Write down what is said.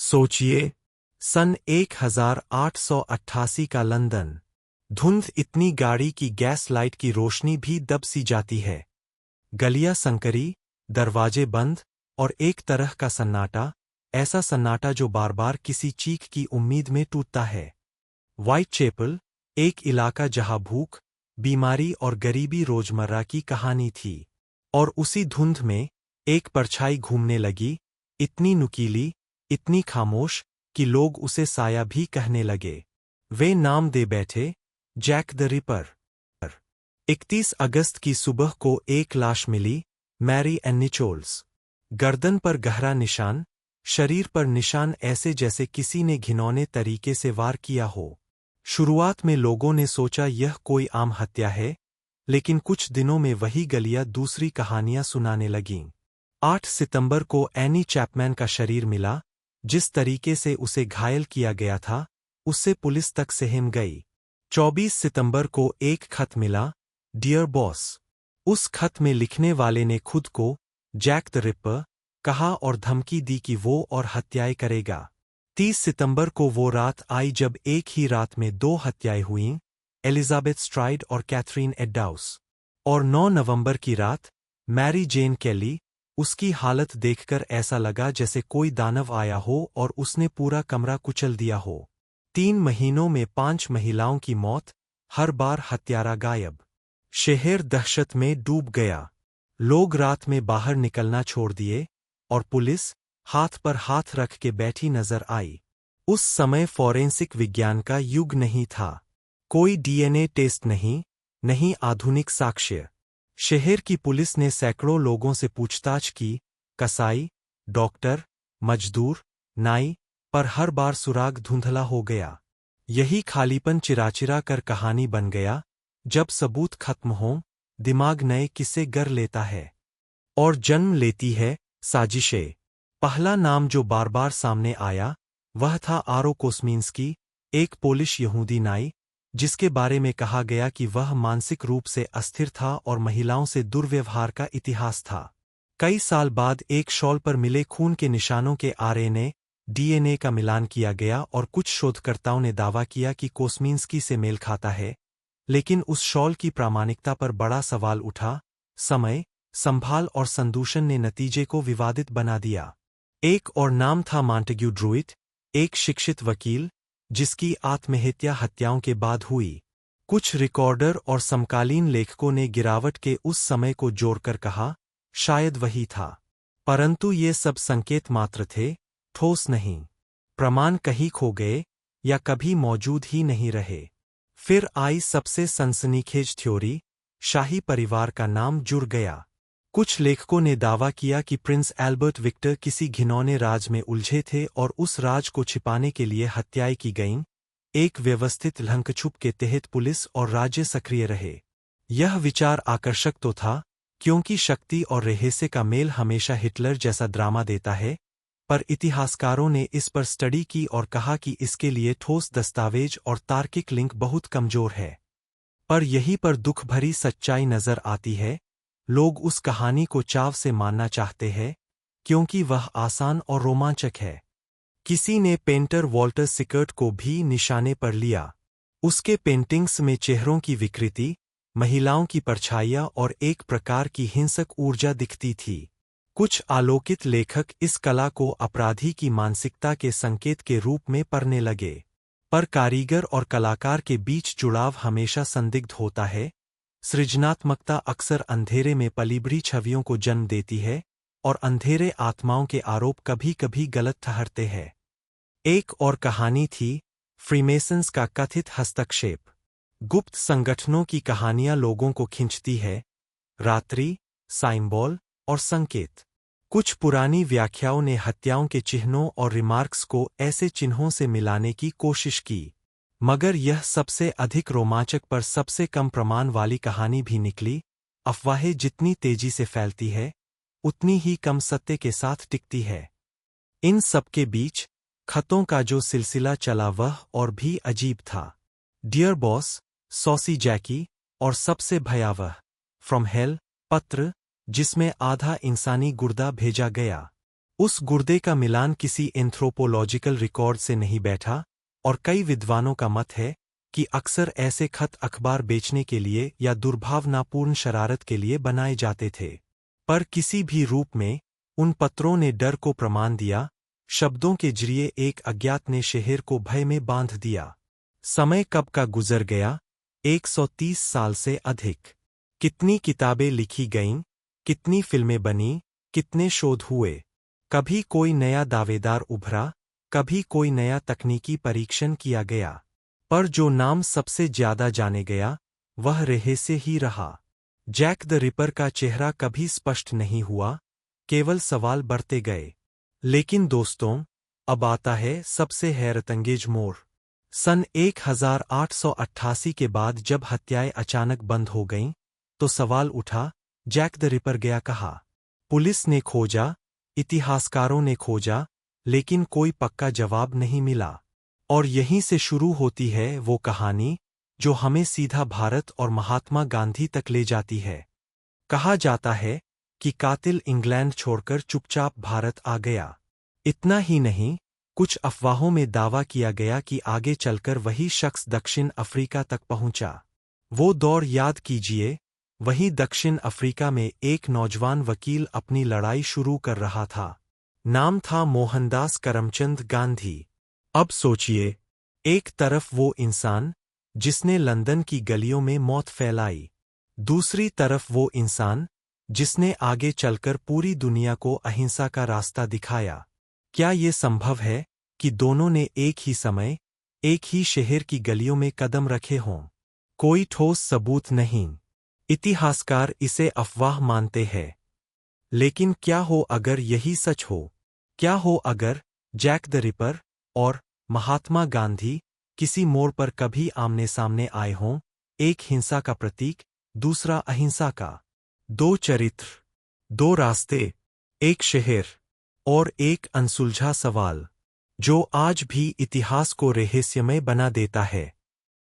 सोचिए, सन 1888 का लंदन। धुंध इतनी गाड़ी की गैस लाइट की रोशनी भी दब सी जाती है। गलियां संकरी, दरवाजे बंद और एक तरह का सन्नाटा, ऐसा सन्नाटा जो बार बार किसी चीख की उम्मीद में टूटता है। व्हाइटचैपल, एक इलाका जहां भूख, बीमारी और गरीबी रोजमर्रा की कहानी थी। और उसी धुंध में एक परछाई घूमने लगी, इतनी नुकीली, इतनी खामोश कि लोग उसे साया भी कहने लगे। वे नाम दे बैठे, जैक द रिपर। 31 अगस्त की सुबह को एक लाश मिली, मैरी एन निचोल्स। गर्दन पर गहरा निशान, शरीर पर निशान ऐसे जैसे किसी ने घिनौने तरीके से वार किया हो। शुरुआत में लोगों ने सोचा यह कोई आम हत्या है, लेकिन कुछ दिनों में वही गलियां दूसरी कहानियां सुनाने लगीं। 8 सितंबर को एनी चैपमैन का शरीर मिला। जिस तरीके से उसे घायल किया गया था, उससे पुलिस तक सहम गई। 24 सितंबर को एक खत मिला, डियर बॉस। उस खत में लिखने वाले ने खुद को जैक द रिपर कहा और धमकी दी कि वो और हत्याएं करेगा। 30 सितंबर को वो रात आई जब एक ही रात में 2 हत्याएं हुईं, एलिजाबेथ स्ट्राइड और कैथरीन एडडाउस। और 9 नवंबर की रात, मैरी जेन कैली। उसकी हालत देखकर ऐसा लगा जैसे कोई दानव आया हो और उसने पूरा कमरा कुचल दिया हो। 3 महीनों में 5 महिलाओं की मौत, हर बार हत्यारा गायब। शहर दहशत में डूब गया। लोग रात में बाहर निकलना छोड़ दिए और पुलिस हाथ पर हाथ रख के बैठी नजर आई। उस समय फॉरेंसिक विज्ञान का युग नहीं था। कोई डीएनए टेस्ट नहीं आधुनिक साक्ष्य। शहर की पुलिस ने सैकड़ों लोगों से पूछताछ की, कसाई, डॉक्टर, मजदूर, नाई, पर हर बार सुराग धुंधला हो गया। यही खालीपन चिराचिरा कर कहानी बन गया। जब सबूत खत्म हो, दिमाग नए किस्से गर लेता है और जन्म लेती है साजिशें। पहला नाम जो बार बार सामने आया, वह था आरो कोस्मिंस्की, एक पोलिश यहूदी नाई, जिसके बारे में कहा गया कि वह मानसिक रूप से अस्थिर था और महिलाओं से दुर्व्यवहार का इतिहास था। कई साल बाद एक शॉल पर मिले खून के निशानों के आरएनए, डीएनए का मिलान किया गया और कुछ शोधकर्ताओं ने दावा किया कि कोस्मिंस्की से मेल खाता है, लेकिन उस शॉल की प्रामाणिकता पर बड़ा सवाल उठा। समय, संभाल और संदूषण ने नतीजे को विवादित बना दिया। एक और नाम था मॉन्टेग्यू ड्रूइट, एक शिक्षित वकील, जिसकी आत्महत्या हत्याओं के बाद हुई। कुछ रिकॉर्डर और समकालीन लेखकों ने गिरावट के उस समय को जोड़कर कहा, शायद वही था। परंतु ये सब संकेत मात्र थे, ठोस नहीं। प्रमाण कहीं खो गए या कभी मौजूद ही नहीं रहे। फिर आई सबसे सनसनीखेज थ्योरी, शाही परिवार का नाम जुड़ गया। कुछ लेखकों ने दावा किया कि प्रिंस एल्बर्ट विक्टर किसी घिनौने राज में उलझे थे और उस राज को छिपाने के लिए हत्याएं की गईं। एक व्यवस्थित लंकाछुप के तहत पुलिस और राज्य सक्रिय रहे। यह विचार आकर्षक तो था, क्योंकि शक्ति और रहस्य का मेल हमेशा हिटलर जैसा ड्रामा देता है, पर इतिहासकारों ने इस पर स्टडी की और कहा कि इसके लिए ठोस दस्तावेज और तार्किक लिंक बहुत कमजोर है। पर यहीं पर दुख भरी सच्चाई नजर आती है। लोग उस कहानी को चाव से मानना चाहते हैं, क्योंकि वह आसान और रोमांचक है। किसी ने पेंटर वॉल्टर सिकर्ट को भी निशाने पर लिया। उसके पेंटिंग्स में चेहरों की विकृति, महिलाओं की परछाइयां और एक प्रकार की हिंसक ऊर्जा दिखती थी। कुछ आलोकित लेखक इस कला को अपराधी की मानसिकता के संकेत के रूप में पढ़ने लगे। पर कारीगर और कलाकार के बीच जुड़ाव हमेशा संदिग्ध होता है। सृजनात्मकता अक्सर अंधेरे में पलीबड़ी छवियों को जन्म देती है, और अंधेरे आत्माओं के आरोप कभी कभी गलत ठहरते हैं। एक और कहानी थी, फ्रीमेसन्स का कथित हस्तक्षेप। गुप्त संगठनों की कहानियां लोगों को खींचती है। रात्रि, साइंबॉल और संकेत। कुछ पुरानी व्याख्याओं ने हत्याओं के चिन्हों और रिमार्क्स को ऐसे चिन्हों से मिलाने की कोशिश की, मगर यह सबसे अधिक रोमांचक पर सबसे कम प्रमाण वाली कहानी भी निकली। अफवाहें जितनी तेजी से फैलती है, उतनी ही कम सत्य के साथ टिकती है। इन सबके बीच खतों का जो सिलसिला चला वह और भी अजीब था। डियर बॉस, सॉसी जैकी, और सबसे भयावह, फ्रॉम हेल, पत्र, जिसमें आधा इंसानी गुर्दा भेजा गया। उस गुर्दे का मिलान किसी एंथ्रोपोलॉजिकल रिकॉर्ड से नहीं बैठा, और कई विद्वानों का मत है कि अक्सर ऐसे खत अखबार बेचने के लिए या दुर्भावनापूर्ण शरारत के लिए बनाए जाते थे। पर किसी भी रूप में उन पत्रों ने डर को प्रमाण दिया, शब्दों के जरिए एक अज्ञात ने शहर को भय में बांध दिया। समय कब का गुजर गया, 130 साल से अधिक। कितनी किताबें लिखी गईं, कितनी फिल्में बनी, कितने शोध हुए। कभी कोई नया दावेदार उभरा, कभी कोई नया तकनीकी परीक्षण किया गया, पर जो नाम सबसे ज्यादा जाने गया वह रहस्य ही रहा। जैक द रिपर का चेहरा कभी स्पष्ट नहीं हुआ, केवल सवाल बढ़ते गए। लेकिन दोस्तों, अब आता है सबसे हैरतअंगेज मोड़। सन 1888 के बाद जब हत्याएं अचानक बंद हो गईं, तो सवाल उठा, जैक द रिपर गया कहाँ? पुलिस ने खोजा, इतिहासकारों ने खोजा, लेकिन कोई पक्का जवाब नहीं मिला। और यहीं से शुरू होती है वो कहानी जो हमें सीधा भारत और महात्मा गांधी तक ले जाती है। कहा जाता है कि कातिल इंग्लैंड छोड़कर चुपचाप भारत आ गया। इतना ही नहीं, कुछ अफवाहों में दावा किया गया कि आगे चलकर वही शख्स दक्षिण अफ्रीका तक पहुंचा। वो दौर याद कीजिए, वहीं दक्षिण अफ्रीका में एक नौजवान वकील अपनी लड़ाई शुरू कर रहा था। नाम था मोहनदास करमचंद गांधी। अब सोचिए, एक तरफ वो इंसान जिसने लंदन की गलियों में मौत फैलाई, दूसरी तरफ वो इंसान जिसने आगे चलकर पूरी दुनिया को अहिंसा का रास्ता दिखाया। क्या ये संभव है कि दोनों ने एक ही समय, एक ही शहर की गलियों में कदम रखे हों? कोई ठोस सबूत नहीं। इतिहासकार इसे अफवाह मानते हैं। लेकिन क्या हो अगर यही सच हो? क्या हो अगर जैक द रिपर और महात्मा गांधी किसी मोड़ पर कभी आमने सामने आए हों, एक हिंसा का प्रतीक, दूसरा अहिंसा का। दो चरित्र, दो रास्ते, एक शहर और एक अनसुलझा सवाल, जो आज भी इतिहास को रहस्यमय बना देता है।